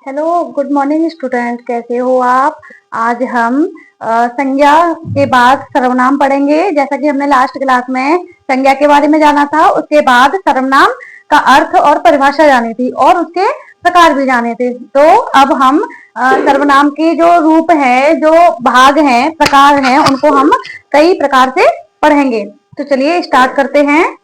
Hello, good morning student. कैसे हो आप? आज हम संज्ञा के बाद सर्वनाम पढ़ेंगे। जैसा कि हमने लास्ट क्लास में संज्ञा के बारे में जाना था, उसके बाद सर्वनाम का अर्थ और परिभाषा जानी थी और उसके प्रकार भी जाने थे। तो अब हम सर्वनाम के जो रूप है, जो भाग हैं, प्रकार हैं, उनको हम कई प्रकार से पढ़ेंगे। तो चलिए स्टार्ट करते हैं।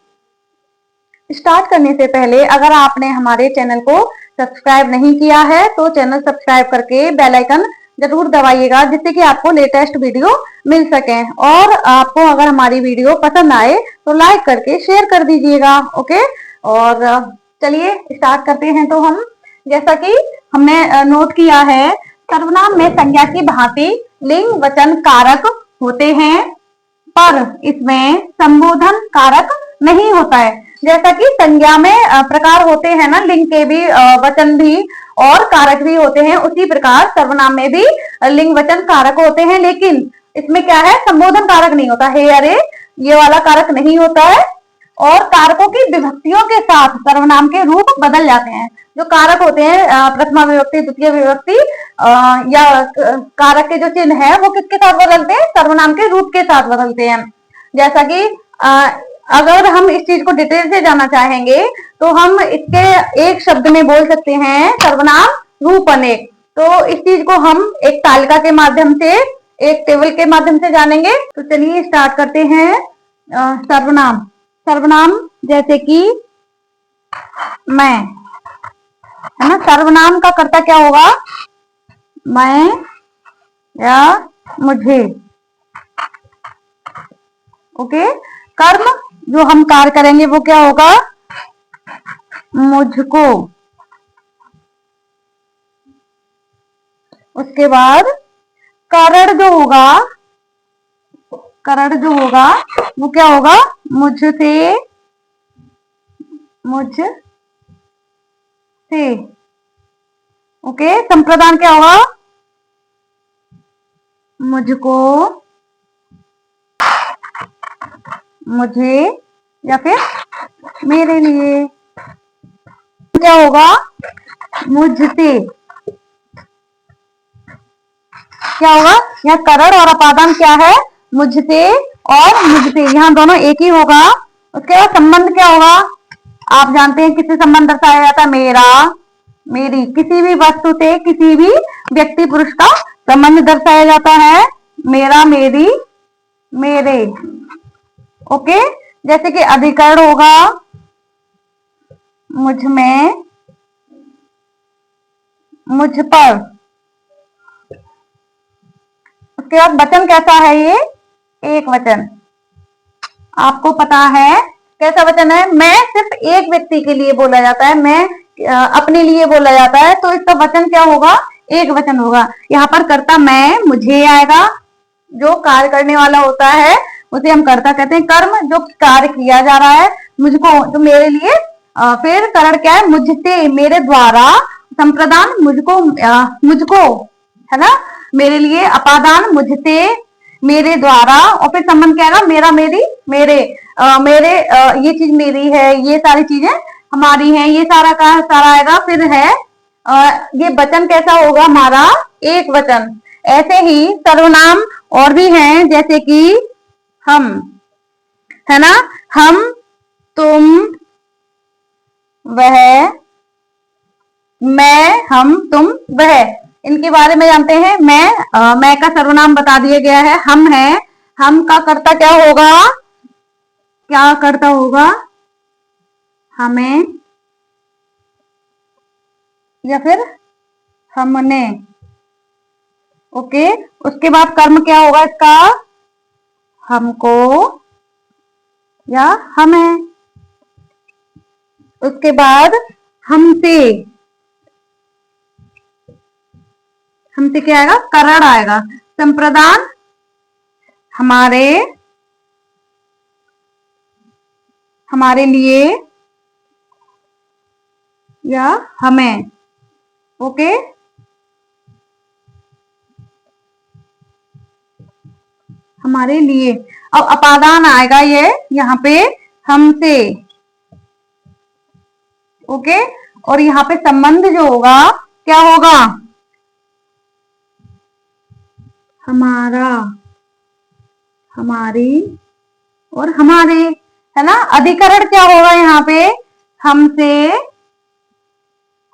स्टार्ट करने से पहले अगर आपने हमारे चैनल को सब्सक्राइब नहीं किया है तो चैनल सब्सक्राइब करके बेल आइकन जरूर दबाइएगा, जिससे कि आपको लेटेस्ट वीडियो मिल सके। और आपको अगर हमारी वीडियो पसंद आए तो लाइक करके शेयर कर दीजिएगा। ओके, और चलिए स्टार्ट करते हैं। तो हम जैसा कि हमने नोट किया है, सर्वनाम में संज्ञा की भांति लिंग वचन कारक होते हैं, पर इसमें संबोधन कारक नहीं होता है। जैसा कि संज्ञा में प्रकार होते हैं ना, लिंग के भी, वचन भी और कारक भी होते हैं, उसी प्रकार सर्वनाम में भी लिंग वचन कारक होते हैं, लेकिन इसमें क्या है, संबोधन कारक नहीं होता है। अरे ये वाला कारक नहीं होता है। और कारकों की विभक्तियों के साथ सर्वनाम के रूप बदल जाते हैं। जो कारक होते हैं, प्रथमा विभक्ति, द्वितीय विभक्ति या कारक के जो चिन्ह है, वो किसके साथ बदलते हैं? सर्वनाम के रूप के साथ बदलते हैं। जैसा कि अगर हम इस चीज को डिटेल से जानना चाहेंगे तो हम इसके एक शब्द में बोल सकते हैं, सर्वनाम रूप अनेक। तो इस चीज को हम एक तालिका के माध्यम से, एक टेबल के माध्यम से जानेंगे। तो चलिए स्टार्ट करते हैं। सर्वनाम सर्वनाम जैसे कि मैं, है ना। सर्वनाम का कर्ता क्या होगा? मैं या मुझे। ओके, कर्म जो हम कार्य करेंगे वो क्या होगा? मुझको। उसके बाद कारण जो होगा, कारण जो होगा वो क्या होगा? मुझसे, मुझसे। ओके, संप्रदान क्या होगा? मुझको, मुझे या फिर मेरे लिए। क्या होगा? मुझसे। क्या होगा? यहाँ करण और अपादान क्या है? मुझसे और मुझसे, यहाँ दोनों एक ही होगा। उसके बाद संबंध क्या होगा? आप जानते हैं किससे संबंध दर्शाया जाता है? मेरा, मेरी। किसी भी वस्तु से, किसी भी व्यक्ति पुरुष का संबंध दर्शाया जाता है। मेरा, मेरी, मेरे। ओके, जैसे कि अधिकरण होगा मुझ में, मुझ पर। उसके बाद वचन कैसा है? ये एक वचन। आपको पता है कैसा वचन है? मैं सिर्फ एक व्यक्ति के लिए बोला जाता है, मैं अपने लिए बोला जाता है, तो इसका वचन क्या होगा? एक वचन होगा। यहाँ पर कर्ता मैं, मुझे आएगा। जो कार्य करने वाला होता है उसे हम कर्ता कहते हैं। कर्म जो कार्य किया जा रहा है, मुझको, तो मेरे लिए। फिर करण क्या है? मुझसे, मेरे द्वारा। संप्रदान मुझको, मुझको, है ना, मेरे लिए। अपादान मुझसे, मेरे द्वारा। और फिर संबंध क्या आएगा? मेरा, मेरी, मेरे। मेरे, ये चीज मेरी है, ये सारी चीजें हमारी हैं, ये सारा का सारा आएगा। फिर है ये वचन कैसा होगा? हमारा एक वचन। ऐसे ही सर्वनाम और भी हैं, जैसे कि हम, है ना, हम, तुम, वह, मैं, हम, तुम, वह। इनके बारे में जानते हैं। मैं का सर्वनाम बता दिया गया है, हम है। हम का कर्ता क्या होगा? क्या कर्ता होगा? हमें या फिर हमने। ओके, उसके बाद कर्म क्या होगा इसका? हमको या हमें। उसके बाद हमसे, हमसे क्या आएगा? करण आएगा। संप्रदान हमारे, हमारे लिए या हमें। ओके, हमारे लिए। अब अपादान आएगा ये यहाँ पे हमसे। ओके, और यहाँ पे संबंध जो होगा क्या होगा? हमारा, हमारी और हमारे, है ना। अधिकरण क्या होगा यहाँ पे? हमसे,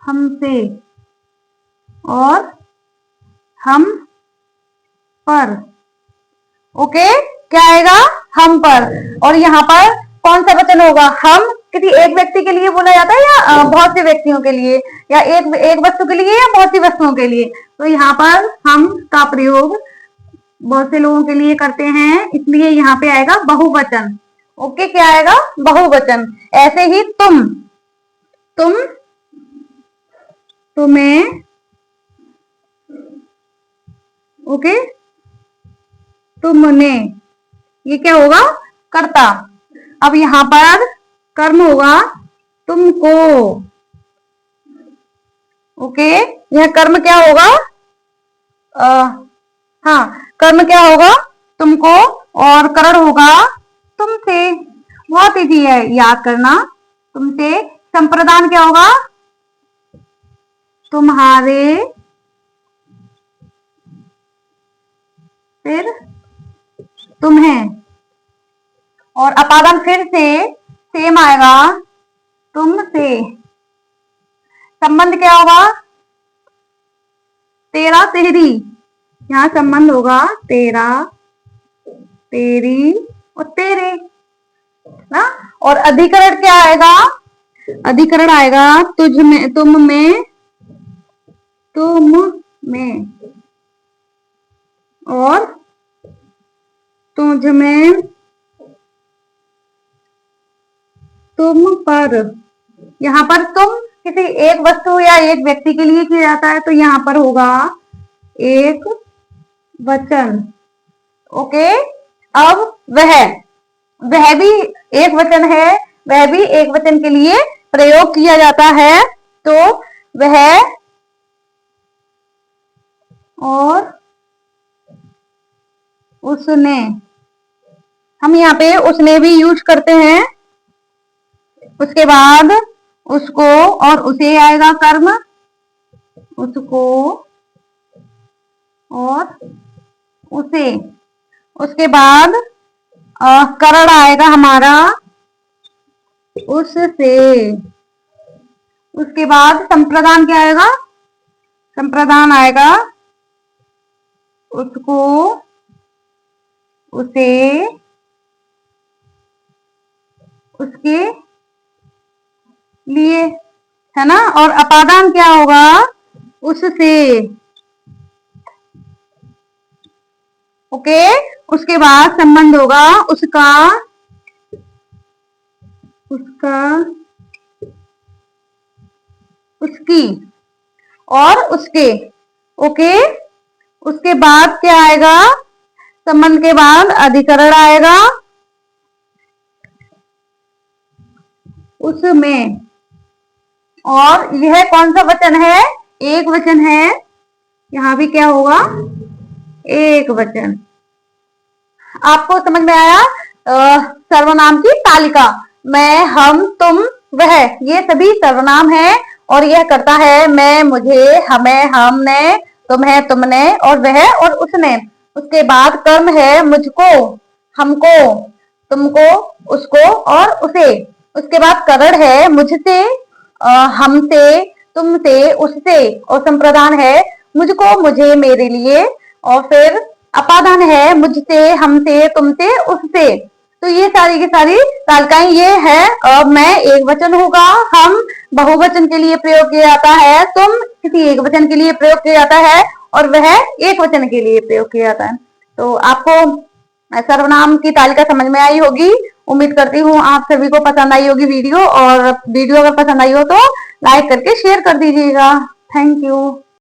हमसे और हम पर। ओके, क्या आएगा? हम पर। और यहाँ पर कौन सा वचन होगा? हम किसी एक व्यक्ति के लिए बोला जाता है या बहुत से व्यक्तियों के लिए, या एक वस्तु के लिए या बहुत सी वस्तुओं के लिए? तो यहाँ पर हम का प्रयोग बहुत से लोगों के लिए करते हैं, इसलिए यहाँ पे आएगा बहुवचन। ओके, क्या आएगा? बहुवचन। ऐसे ही तुम, तुम्हें, ओके, तुमने, ये क्या होगा? कर्ता। अब यहां पर कर्म होगा तुमको। ओके, यह कर्म क्या होगा? हाँ, कर्म क्या होगा? तुमको, और करण होगा तुमसे। बहुत इजी है याद करना। तुमसे। संप्रदान क्या होगा? तुम्हारे, फिर तुम्हें, और अपादान फिर से सेम आएगा, तुमसे। संबंध क्या होगा? तेरा तेरी, यहां संबंध होगा तेरा, तेरी और तेरे ना। और अधिकरण क्या आएगा? अधिकरण आएगा तुझ में, तुम में, तुम में और तुझ में, तुम पर। यहाँ पर तुम किसी एक वस्तु या एक व्यक्ति के लिए किया जाता है, तो यहाँ पर होगा एक वचन। ओके, अब वह भी एक वचन है, वह भी एक वचन के लिए प्रयोग किया जाता है। तो वह और उसने, हम यहाँ पे उसने भी यूज करते हैं। उसके बाद उसको और उसे आएगा कर्म, उसको और उसे। उसके बाद करण आएगा हमारा उससे। उसके बाद संप्रदान क्या आएगा? संप्रदान आएगा उसको, उसे, उसके लिए, है ना। और अपादान क्या होगा? उससे। ओके, उसके बाद संबंध होगा उसका, उसका, उसकी और उसके। ओके, उसके बाद क्या आएगा? संबंध के बाद अधिकरण आएगा उसमें। और यह कौन सा वचन है? एक वचन है। यहां भी क्या होगा? एक वचन। आपको समझ में आया? सर्वनाम की तालिका। मैं, हम, तुम, वह, ये सभी सर्वनाम है। और यह करता है मैं, मुझे, हमें, हमने, तुम्हें, तुमने, और वह और उसने। उसके बाद कर्म है मुझको, हमको, तुमको, उसको और उसे। उसके बाद करण है मुझसे, हमसे, तुमसे, उससे। और संप्रदान है मुझको, मुझे, मेरे लिए। और फिर अपादान है मुझसे, हमसे, तुमसे, उससे। तो ये सारी की सारी तालिकाएं ये है। मैं एक वचन होगा, हम बहुवचन के लिए प्रयोग किया जाता है, तुम किसी एक वचन के लिए प्रयोग किया जाता है, और वह एक वचन के लिए प्रयोग किया जाता है। तो आपको सर्वनाम की तालिका समझ में आई होगी। उम्मीद करती हूँ आप सभी को पसंद आई होगी वीडियो। और वीडियो अगर पसंद आई हो तो लाइक करके शेयर कर दीजिएगा। Thank you.